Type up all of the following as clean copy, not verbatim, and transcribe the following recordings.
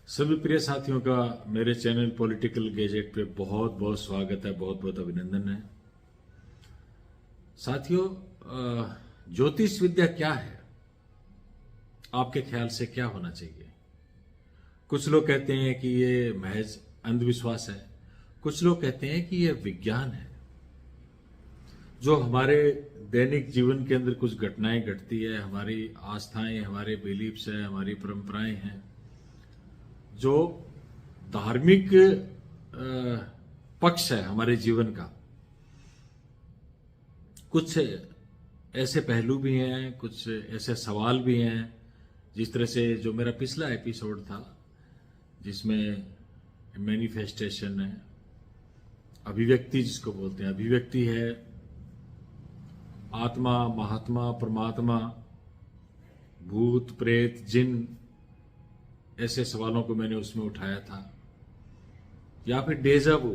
सभी प्रिय साथियों का मेरे चैनल पॉलिटिकल गैजेट पे बहुत बहुत स्वागत है, बहुत बहुत अभिनंदन है। साथियों, ज्योतिष विद्या क्या है? आपके ख्याल से क्या होना चाहिए? कुछ लोग कहते हैं कि ये महज अंधविश्वास है, कुछ लोग कहते हैं कि ये विज्ञान है। जो हमारे दैनिक जीवन के अंदर कुछ घटनाएं घटती है, हमारी आस्थाएं, हमारे बिलीफ्स है, हमारी परंपराएं हैं, जो धार्मिक पक्ष है हमारे जीवन का, कुछ ऐसे पहलू भी हैं, कुछ ऐसे सवाल भी हैं। जिस तरह से जो मेरा पिछला एपिसोड था जिसमें मैनिफेस्टेशन है, अभिव्यक्ति जिसको बोलते हैं, अभिव्यक्ति है, आत्मा, महात्मा, परमात्मा, भूत, प्रेत, जिन, ऐसे सवालों को मैंने उसमें उठाया था। या फिर डेजावू।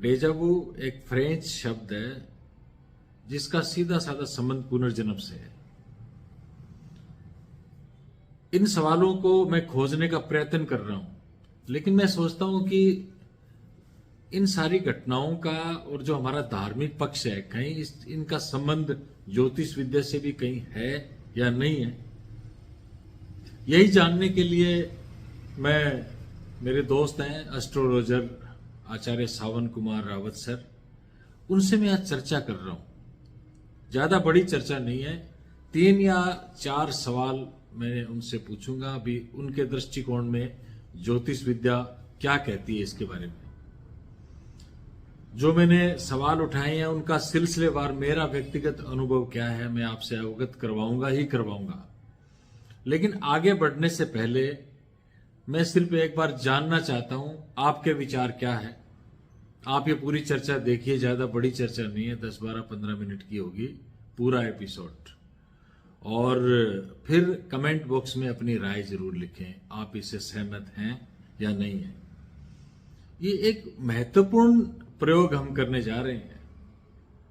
डेजावू एक फ्रेंच शब्द है जिसका सीधा साधा संबंध पुनर्जन्म से है। इन सवालों को मैं खोजने का प्रयत्न कर रहा हूं, लेकिन मैं सोचता हूं कि इन सारी घटनाओं का और जो हमारा धार्मिक पक्ष है, कहीं इनका संबंध ज्योतिष विद्या से भी कहीं है या नहीं है। यही जानने के लिए मेरे दोस्त हैं एस्ट्रोलॉजर आचार्य सावन कुमार रावत सर, उनसे मैं आज चर्चा कर रहा हूं। ज्यादा बड़ी चर्चा नहीं है, 3 या 4 सवाल मैं उनसे पूछूंगा। अभी उनके दृष्टिकोण में ज्योतिष विद्या क्या कहती है इसके बारे में। जो मैंने सवाल उठाए हैं उनका सिलसिलेवार मेरा व्यक्तिगत अनुभव क्या है, मैं आपसे अवगत करवाऊंगा ही करवाऊंगा। लेकिन आगे बढ़ने से पहले मैं सिर्फ एक बार जानना चाहता हूं आपके विचार क्या है। आप ये पूरी चर्चा देखिए, ज्यादा बड़ी चर्चा नहीं है, 10, 12, 15 मिनट की होगी पूरा एपिसोड। और फिर कमेंट बॉक्स में अपनी राय जरूर लिखें, आप इससे सहमत हैं या नहीं है। ये एक महत्वपूर्ण प्रयोग हम करने जा रहे हैं।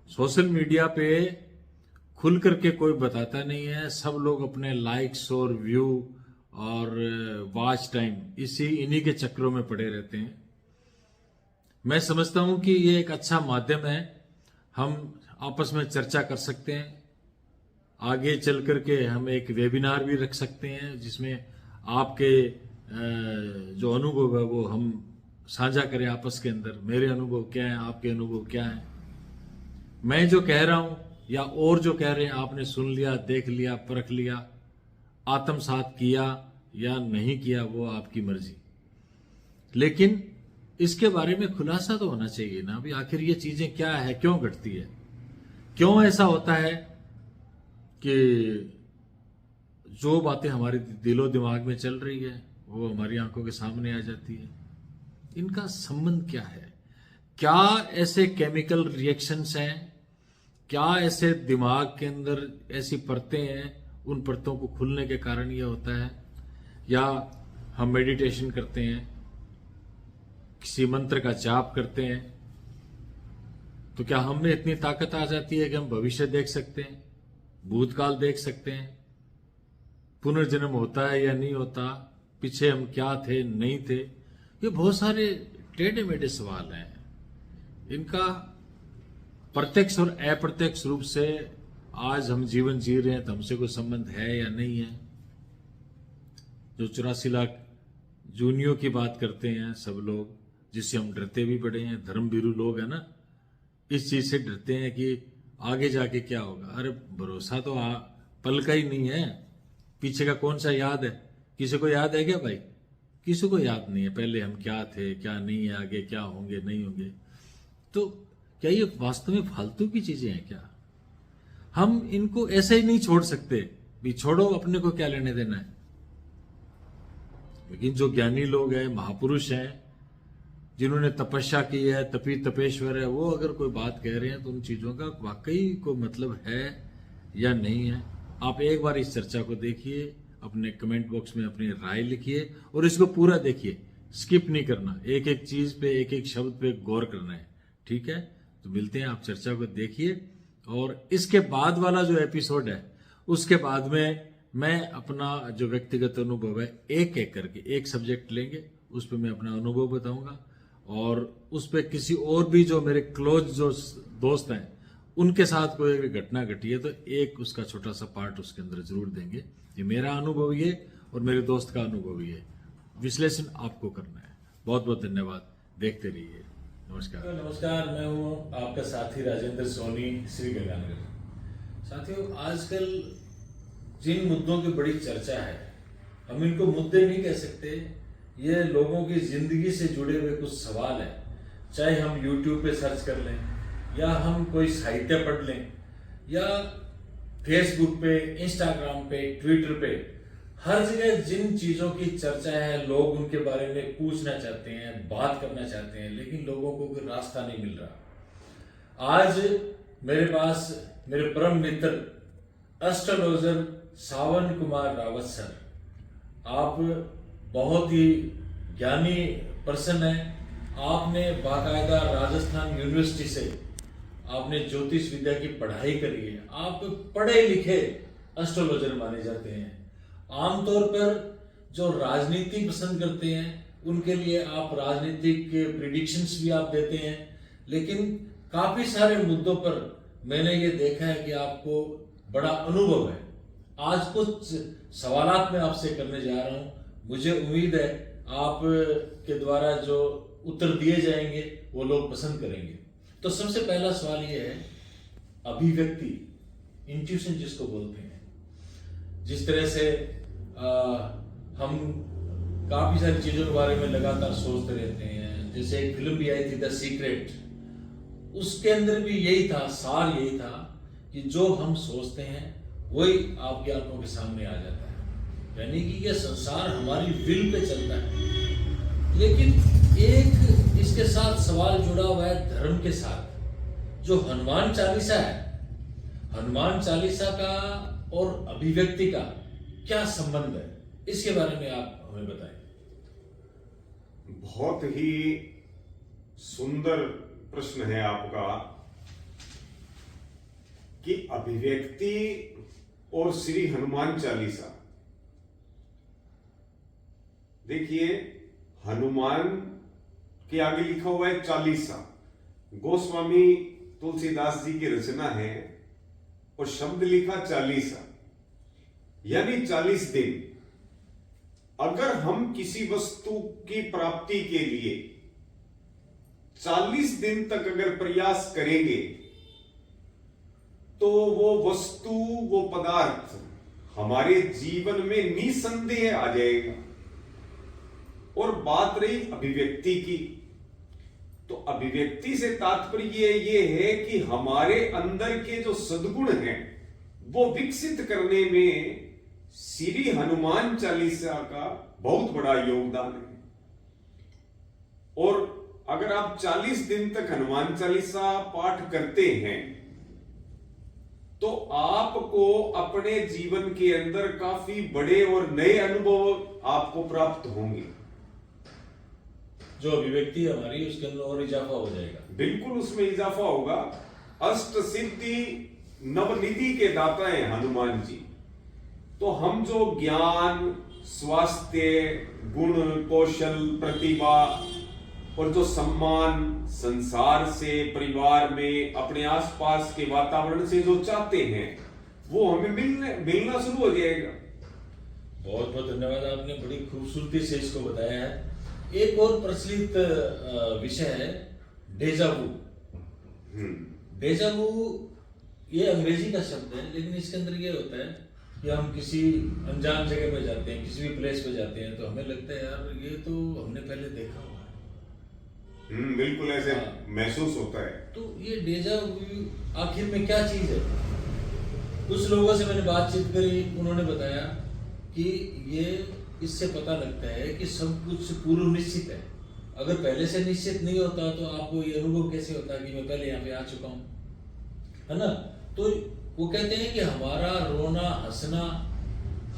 सोशल मीडिया पे खुल करके कोई बताता नहीं है, सब लोग अपने लाइक्स और व्यू और वॉच टाइम इन्हीं के चक्रों में पड़े रहते हैं। मैं समझता हूं कि ये एक अच्छा माध्यम है, हम आपस में चर्चा कर सकते हैं। आगे चल करके हम एक वेबिनार भी रख सकते हैं जिसमें आपके जो अनुभव है वो हम साझा करें आपस के अंदर। मेरे अनुभव क्या है, आपके अनुभव क्या है, मैं जो कह रहा हूं या और जो कह रहे हैं, आपने सुन लिया, देख लिया, परख लिया, आत्मसात किया या नहीं किया, वो आपकी मर्जी। लेकिन इसके बारे में खुलासा तो होना चाहिए ना। अभी आखिर ये चीजें क्या है, क्यों घटती है, क्यों ऐसा होता है कि जो बातें हमारे दिलो दिमाग में चल रही है वो हमारी आंखों के सामने आ जाती है। इनका संबंध क्या है? क्या ऐसे केमिकल रिएक्शंस हैं, क्या ऐसे दिमाग के अंदर ऐसी परतें हैं, उन परतों को खुलने के कारण यह होता है? या हम मेडिटेशन करते हैं, किसी मंत्र का जाप करते हैं, तो क्या हमें इतनी ताकत आ जाती है कि हम भविष्य देख सकते हैं, भूतकाल देख सकते हैं, पुनर्जन्म होता है या नहीं होता, पीछे हम क्या थे, नहीं थे? ये बहुत सारे टेढ़े मेढ़े सवाल हैं। इनका प्रत्यक्ष और अप्रत्यक्ष रूप से आज हम जीवन जी रहे हैं तो हमसे कोई संबंध है या नहीं है। जो 84 लाख जूनियों की बात करते हैं सब लोग, जिससे हम डरते भी बड़े हैं, धर्मभीरू लोग हैं ना, इस चीज से डरते हैं कि आगे जाके क्या होगा। अरे भरोसा तो पल का ही नहीं है, पीछे का कौन सा याद है? किसी को याद है क्या भाई? किसी को याद नहीं है पहले हम क्या थे, क्या नहीं है, आगे क्या होंगे, नहीं होंगे। तो क्या ये वास्तव में फालतू की चीजें हैं क्या? हम इनको ऐसे ही नहीं छोड़ सकते, भी छोड़ो, अपने को क्या लेने देना है। लेकिन जो ज्ञानी लोग हैं, महापुरुष हैं, जिन्होंने तपस्या की है, तपी तपेश्वर है, वो अगर कोई बात कह रहे हैं तो उन चीजों का वाकई कोई मतलब है या नहीं है। आप एक बार इस चर्चा को देखिए, अपने कमेंट बॉक्स में अपनी राय लिखिए और इसको पूरा देखिए, स्किप नहीं करना, एक एक चीज पे, एक एक शब्द पे गौर करना है, ठीक है? तो मिलते हैं, आप चर्चा को देखिए। और इसके बाद वाला जो एपिसोड है उसके बाद में मैं अपना जो व्यक्तिगत अनुभव है एक एक करके एक सब्जेक्ट लेंगे, उस पर मैं अपना अनुभव बताऊंगा और उस पर किसी और भी जो मेरे क्लोज जो दोस्त हैं उनके साथ कोई भी घटना घटी है तो एक उसका छोटा सा पार्ट उसके अंदर जरूर देंगे। ये मेरा अनुभव ये और मेरे दोस्त का अनुभव ये, विश्लेषण आपको करना है। बहुत बहुत धन्यवाद, देखते रहिए। नमस्कार। नमस्कार, मैं हूँ आपका साथी राजेंद्र सोनी, श्री गंगानगर। साथियों, आजकल जिन मुद्दों की बड़ी चर्चा है, हम इनको मुद्दे नहीं कह सकते, ये लोगों की जिंदगी से जुड़े हुए कुछ सवाल है। चाहे हम YouTube पे सर्च कर लें या हम कोई साहित्य पढ़ लें या फेसबुक पे, इंस्टाग्राम पे, ट्विटर पे, हर जगह जिन चीजों की चर्चा है, लोग उनके बारे में पूछना चाहते हैं, बात करना चाहते हैं, लेकिन लोगों को कोई रास्ता नहीं मिल रहा। आज मेरे पास मेरे परम मित्र एस्ट्रोलॉजर सावन कुमार रावत सर, आप बहुत ही ज्ञानी पर्सन है। आपने बाकायदा राजस्थान यूनिवर्सिटी से आपने ज्योतिष विद्या की पढ़ाई करी है। आप पढ़े लिखे एस्ट्रोलॉजर माने जाते हैं। आमतौर पर जो राजनीति पसंद करते हैं उनके लिए आप राजनीतिक प्रिडिक्शंस भी आप देते हैं, लेकिन काफी सारे मुद्दों पर मैंने ये देखा है कि आपको बड़ा अनुभव है। आज कुछ सवालात मैं आपसे करने जा रहा हूं, मुझे उम्मीद है आप के द्वारा जो उत्तर दिए जाएंगे वो लोग पसंद करेंगे। तो सबसे पहला सवाल ये है, अभिव्यक्ति, इंट्यूशन जिसको बोलते हैं, जिस तरह से हम काफी सारी चीजों के बारे में लगातार सोचते रहते हैं। जैसे एक फिल्म भी आई थी द सीक्रेट, उसके अंदर भी यही था, सार यही था कि जो हम सोचते हैं वही आपकी आंखों के सामने आ जाता है। यानी कि ये संसार हमारी विल पे चलता है। लेकिन एक इसके साथ सवाल जुड़ा हुआ है धर्म के साथ। जो हनुमान चालीसा है, हनुमान चालीसा का और अभिव्यक्ति का क्या संबंध है, इसके बारे में आप हमें बताएं। बहुत ही सुंदर प्रश्न है आपका कि अभिव्यक्ति और श्री हनुमान चालीसा। देखिए, हनुमान के आगे लिखा हुआ है चालीसा। गोस्वामी तुलसीदास जी की रचना है और शब्द लिखा चालीसा, यानी 40 दिन। अगर हम किसी वस्तु की प्राप्ति के लिए 40 दिन तक अगर प्रयास करेंगे तो वो वस्तु, वो पदार्थ हमारे जीवन में निसंदेह आ जाएगा। और बात रही अभिव्यक्ति की, तो अभिव्यक्ति से तात्पर्य ये है कि हमारे अंदर के जो सद्गुण हैं वो विकसित करने में श्री हनुमान चालीसा का बहुत बड़ा योगदान है। और अगर आप 40 दिन तक हनुमान चालीसा पाठ करते हैं तो आपको अपने जीवन के अंदर काफी बड़े और नए अनुभव आपको प्राप्त होंगे। जो अभिव्यक्ति हमारी उसके अंदर और इजाफा हो जाएगा। बिल्कुल, उसमें इजाफा होगा। अष्ट सिद्धि नवनिधि के दाता हैं हनुमान जी। तो हम जो ज्ञान, स्वास्थ्य, गुण, कौशल, प्रतिभा और जो सम्मान संसार से, परिवार में, अपने आसपास के वातावरण से जो चाहते हैं वो हमें मिलना शुरू हो जाएगा। बहुत बहुत धन्यवाद, आपने बड़ी खूबसूरती से इसको बताया है। एक और प्रचलित विषय है डेजा वू। डेजा वू ये अंग्रेजी का शब्द है, लेकिन इसके अंदर ये होता है कि हम किसी अनजान जगह पे जाते हैं, किसी भी प्लेस पे जाते हैं, तो हमें लगता है यार ये तो हमने पहले देखा हुआ है। बिल्कुल ऐसे महसूस होता है। तो ये डेजा वू आखिर में क्या चीज है? कुछ लोगों से मैंने बातचीत करी, उन्होंने बताया कि ये इससे पता लगता है कि सब कुछ पूर्व निश्चित है। अगर पहले से निश्चित नहीं होता तो आपको ये अनुभव कैसे होता कि मैं पहले यहाँ पे आ चुका हूँ, है ना? तो वो कहते हैं कि हमारा रोना, हंसना,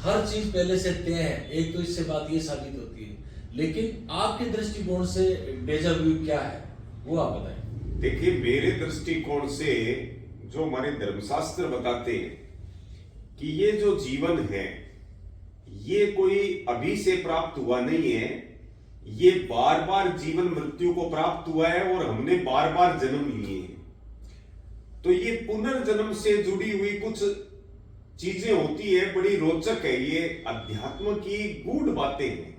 हर चीज पहले से तय है। एक तो इससे बात ये साबित होती है। लेकिन आपके दृष्टिकोण से डेजा वू क्या है, वो आप बताएं। देखिए, मेरे दृष्टिकोण से जो हमारे धर्मशास्त्र बताते हैं कि ये जो जीवन है ये कोई अभी से प्राप्त हुआ नहीं है, ये बार बार जीवन मृत्यु को प्राप्त हुआ है और हमने बार बार जन्म लिए हैं। तो ये पुनर्जन्म से जुड़ी हुई कुछ चीजें होती है, बड़ी रोचक है, ये अध्यात्म की गूढ़ बातें हैं।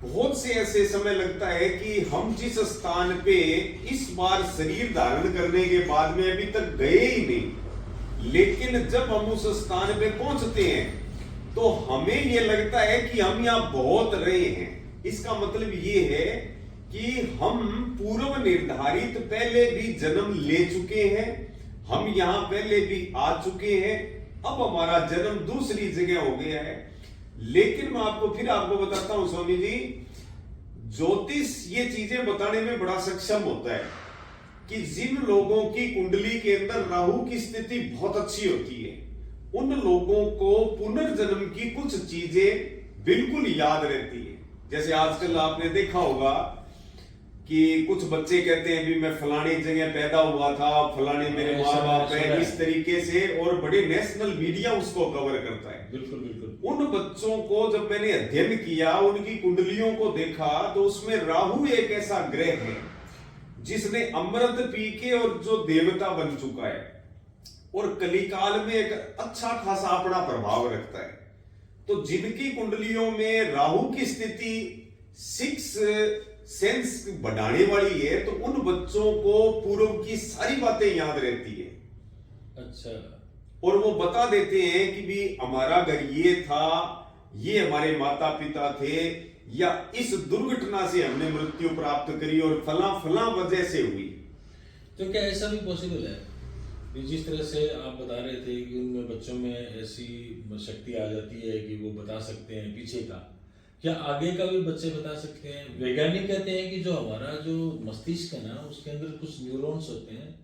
बहुत से ऐसे समय लगता है कि हम जिस स्थान पे इस बार शरीर धारण करने के बाद में अभी तक गए ही नहीं, लेकिन जब हम उस स्थान पे पहुंचते हैं तो हमें यह लगता है कि हम यहां बहुत रहे हैं। इसका मतलब ये है कि हम पूर्व निर्धारित पहले भी जन्म ले चुके हैं, हम यहां पहले भी आ चुके हैं, अब हमारा जन्म दूसरी जगह हो गया है। लेकिन मैं आपको बताता हूं स्वामी जी, ज्योतिष ये चीजें बताने में बड़ा सक्षम होता है कि जिन लोगों की कुंडली के अंदर राहु की स्थिति बहुत अच्छी होती है, उन लोगों को पुनर्जन्म की कुछ चीजें बिल्कुल याद रहती है। जैसे आजकल आपने देखा होगा कि कुछ बच्चे कहते हैं भी मैं फलानी जगह पैदा हुआ था, फलाने मेरे माँ बाप है, इस तरीके से, और बड़े नेशनल मीडिया उसको कवर करता है। बिल्कुल बिल्कुल। उन बच्चों को जब मैंने अध्ययन किया, उनकी कुंडलियों को देखा, तो उसमें राहु एक ऐसा ग्रह है जिसने अमृत पी के और जो देवता बन चुका है और कलिकाल में एक अच्छा खासा अपना प्रभाव रखता है। तो जिनकी कुंडलियों में राहु की स्थिति 6 सेंस बढ़ाने वाली है, तो उन बच्चों को पूर्व की सारी बातें याद रहती है। अच्छा। और वो बता देते हैं कि भी हमारा घर ये था, ये हमारे माता पिता थे, या इस दुर्घटना से हमने मृत्यु प्राप्त करी और फला फला वजह से हुई। तो क्या ऐसा भी पॉसिबल है कि जिस तरह से आप बता रहे थे कि उनमें बच्चों में ऐसी शक्ति आ जाती है कि वो बता सकते हैं पीछे का, क्या आगे का भी बच्चे बता सकते हैं? वैज्ञानिक कहते हैं कि जो हमारा जो मस्तिष्क है ना, उसके अंदर कुछ न्यूरॉन्स होते हैं,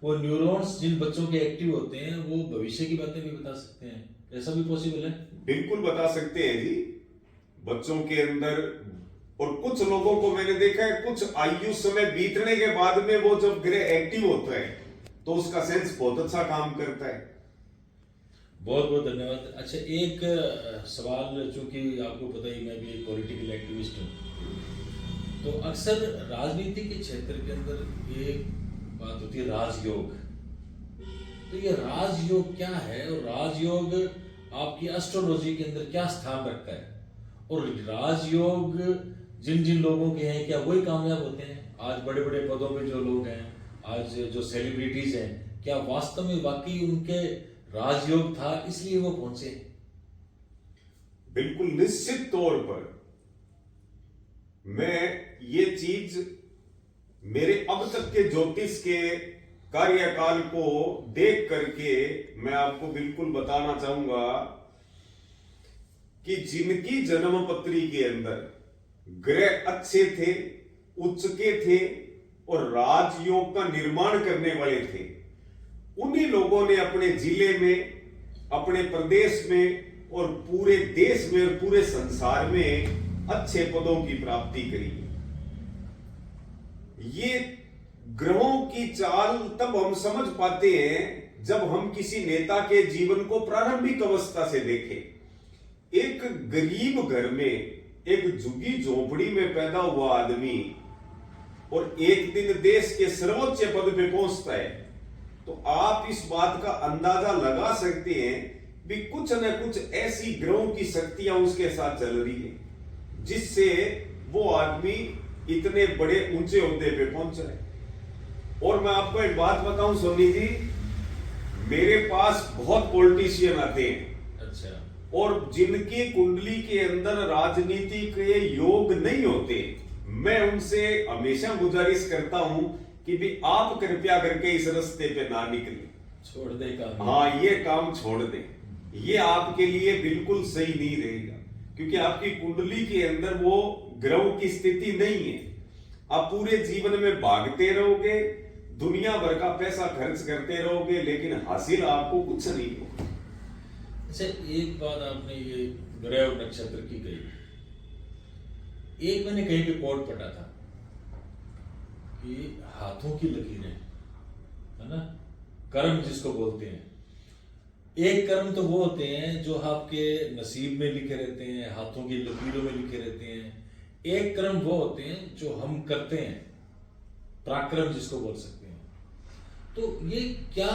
वो न्यूरॉन्स जिन बच्चों के एक्टिव होते हैं वो भविष्य की बातें भी बता सकते हैं। ऐसा भी पॉसिबल है? बिल्कुल बता सकते हैं जी, बच्चों के अंदर। और कुछ लोगों को मैंने देखा है, कुछ आयु समय बीतने के बाद में वो जब ग्रह एक्टिव होता है तो उसका सेंस बहुत अच्छा काम करता है। बहुत बहुत धन्यवाद। अच्छा, एक सवाल, चूंकि आपको पता ही मैं भी एक पॉलिटिकल एक्टिविस्ट हूँ, तो अक्सर राजनीति के क्षेत्र के अंदर एक बात होती है राजयोग। तो ये राजयोग क्या है और राजयोग आपकी एस्ट्रोलॉजी के अंदर क्या स्थान रखता है? और राजयोग जिन जिन लोगों के हैं, क्या वही कामयाब होते हैं? आज बड़े बड़े पदों पे जो लोग हैं, आज जो सेलिब्रिटीज हैं, क्या वास्तव में वाकई उनके राजयोग था इसलिए वो पहुंचे? बिल्कुल निश्चित तौर पर मैं ये चीज मेरे अब तक के ज्योतिष के कार्यकाल को देख करके मैं आपको बिल्कुल बताना चाहूंगा कि जिनकी जन्म पत्री के अंदर ग्रह अच्छे थे, उच्च के थे और राजयोग का निर्माण करने वाले थे, उन्हीं लोगों ने अपने जिले में, अपने प्रदेश में और पूरे देश में और पूरे संसार में अच्छे पदों की प्राप्ति करी। ये ग्रहों की चाल तब हम समझ पाते हैं जब हम किसी नेता के जीवन को प्रारंभिक अवस्था से देखें। एक गरीब घर में, एक झुग्गी झोपड़ी में पैदा हुआ आदमी और एक दिन देश के सर्वोच्च पद पे पहुंचता है, तो आप इस बात का अंदाजा लगा सकते हैं भी कुछ न कुछ ऐसी ग्रहों की शक्तियां उसके साथ चल रही है जिससे वो आदमी इतने बड़े ऊंचे ओहदे पे पहुंच रहा है। और मैं आपको एक बात बताऊं सोनी जी, मेरे पास बहुत पॉलिटिशियन आते हैं। अच्छा। और जिनकी कुंडली के अंदर राजनीति के योग नहीं होते, मैं उनसे हमेशा गुजारिश करता हूं कि भी आप कृपया करके इस रास्ते पे ना निकले, छोड़ दे काम। हाँ, ये काम छोड़ दे, ये आपके लिए बिल्कुल सही नहीं रहेगा, क्योंकि आपकी कुंडली के अंदर वो ग्रहों की स्थिति नहीं है। आप पूरे जीवन में भागते रहोगे, दुनिया भर का पैसा खर्च करते रहोगे, लेकिन हासिल आपको कुछ नहीं होगा। अच्छा, एक बात आपने ये ग्रह और नक्षत्र की कही, एक मैंने कहीं पे कोट पढ़ा था कि हाथों की लकीरें, है ना, कर्म जिसको बोलते हैं, एक कर्म तो वो होते हैं जो आपके नसीब में लिखे रहते हैं, हाथों की लकीरों में लिखे रहते हैं। एक कर्म वो होते हैं जो हम करते हैं, पराक्रम जिसको बोल सकते हैं। तो ये क्या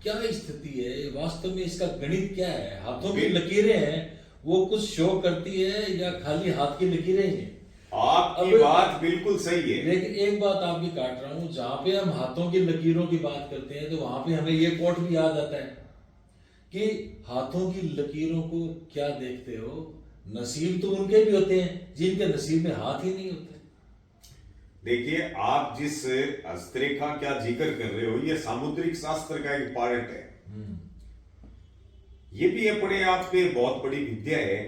क्या स्थिति है वास्तव में, इसका गणित क्या है? हाथों की लकीरें हैं, वो कुछ शो करती है या खाली हाथ की लकीरें ही हैं? आपकी बात बिल्कुल सही है, लेकिन एक बात आपकी काट रहा हूं, जहां पे हम हाथों की लकीरों की बात करते हैं तो वहां पे हमें ये कोट भी याद आता है कि हाथों की लकीरों को क्या देखते हो, नसीब तो उनके भी होते हैं जिनके नसीब में हाथ ही नहीं होते। देखिए आप जिस हस्तरेखा क्या जिक्र कर रहे हो, ये सामुद्रिक शास्त्र का एक पार्ट है। ये भी अपने आप में बहुत बड़ी विद्या है,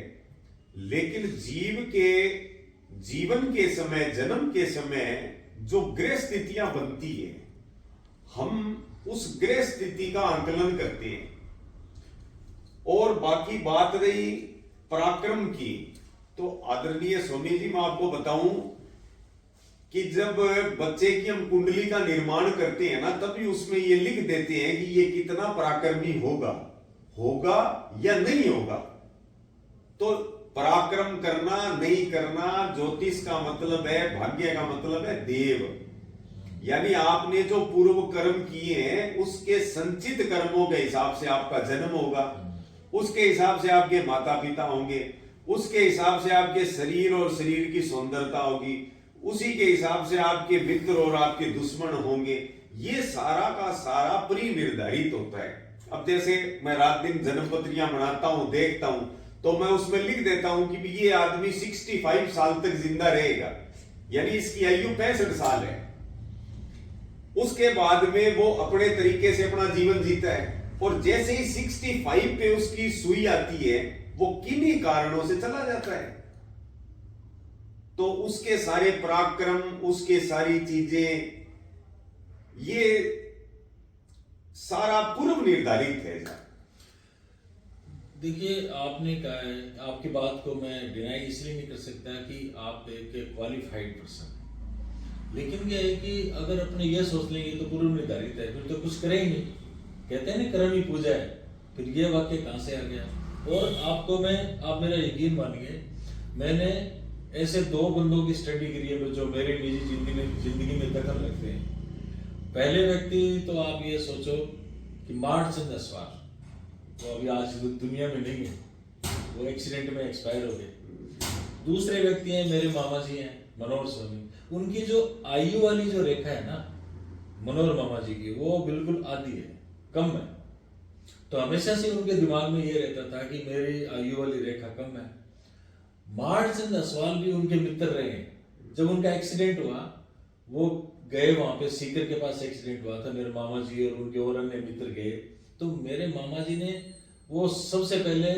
लेकिन जीव के जीवन के समय, जन्म के समय जो ग्रह स्थितियां बनती है, हम उस ग्रह स्थिति का आंकलन करते हैं। और बाकी बात रही पराक्रम की, तो आदरणीय स्वामी जी मैं आपको बताऊं कि जब बच्चे की हम कुंडली का निर्माण करते हैं ना, तभी उसमें ये लिख देते हैं कि ये कितना पराक्रमी होगा या नहीं होगा। तो पराक्रम करना नहीं करना, ज्योतिष का मतलब है, भाग्य का मतलब है देव। यानी आपने जो पूर्व कर्म किए हैं उसके संचित कर्मों के हिसाब से आपका जन्म होगा, उसके हिसाब से आपके माता पिता होंगे, उसके हिसाब से आपके शरीर और शरीर की सुंदरता होगी, उसी के हिसाब से आपके मित्र और आपके दुश्मन होंगे। ये सारा का सारा प्री निर्धारित होता है। अब जैसे मैं रात दिन जन्मपत्रियां बनाता हूं, देखता हूं, तो मैं उसमें लिख देता हूं कि ये आदमी 65 साल तक जिंदा रहेगा, यानी इसकी आयु 65 साल है। उसके बाद में वो अपने तरीके से अपना जीवन जीता है, और जैसे ही 65 पे उसकी सुई आती है, वो किन्हीं कारणों से चला जाता है। तो उसके सारे पराक्रम, उसके सारी चीजें, ये सारा पूर्व निर्धारित है। देखिए आपने कहा है, आपकी बात को मैं डिनाई इसलिए नहीं कर सकता कि आप एक क्वालिफाइड पर्सन हैं, लेकिन यह है कि अगर अपने यह सोच लेंगे तो पूर्व निर्धारित है, फिर तो कुछ करेंगे। कहते हैं ना कर्म ही पूजा है, फिर ये वाक्य कहां से आ गया? और आपको आप मेरा यकीन मानिए, मैंने ऐसे दो बंदों की स्टडी करी है जो मेरे निजी जिंदगी में दखल रखते हैं। पहले व्यक्ति तो आप ये सोचो कि मार्चंद अस्वार, वो अभी आज दुनिया में नहीं है, वो एक्सीडेंट में एक्सपायर हो गए। दूसरे व्यक्ति हैं मेरे मामा जी हैं, मनोहर स्वामी। उनकी जो आयु वाली जो रेखा है ना मनोहर मामा जी की, वो बिल्कुल आधी है, कम है। तो हमेशा से उनके दिमाग में ये रहता था कि मेरी आयु वाली रेखा कम है। मार्चंद अस्वाल भी उनके मित्र रहे हैं। जब उनका एक्सीडेंट हुआ, वो गए वहां पे, सीकर के पास एक्सीडेंट हुआ था, मेरे मामा जी और उनके और अन्य मित्र गए। तो मेरे मामा जी ने वो सबसे पहले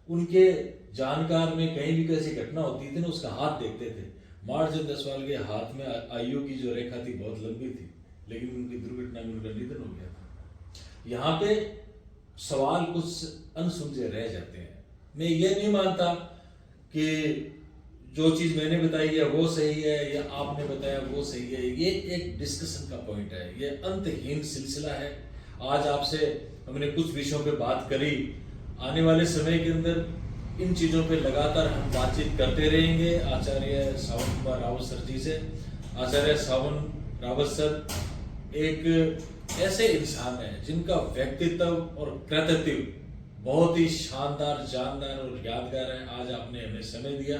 उनके जानकार में कहीं भी कैसी घटना होती थी ना, उसका हाथ देखते थे। मार्चंद अस्वाल के हाथ में आयु की जो रेखा थी बहुत लंबी थी, लेकिन उनकी दुर्घटना में उनका निधन हो गया था। यहाँ पे सवाल कुछ अनसुलझे रह जाते हैं। मैं ये नहीं मानता कि जो चीज मैंने बताई है वो सही है या आपने बताया वो सही है। ये एक डिस्कशन का पॉइंट है, ये अंतहीन सिलसिला है। आज आपसे हमने कुछ विषयों पे बात करी, आने वाले समय के अंदर इन चीजों पे लगातार हम बातचीत करते रहेंगे। आचार्य सावन कुमार रावत सर जी से। आचार्य सावन रावत सर एक ऐसे इंसान है जिनका व्यक्तित्व और कृतित्व बहुत ही शानदार, जानदार और यादगार है। आज आपने हमें समय दिया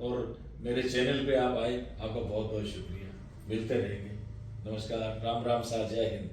और मेरे चैनल पे आप आए, आपका बहुत बहुत शुक्रिया। मिलते रहेंगे। नमस्कार, राम राम सा, जय हिंद।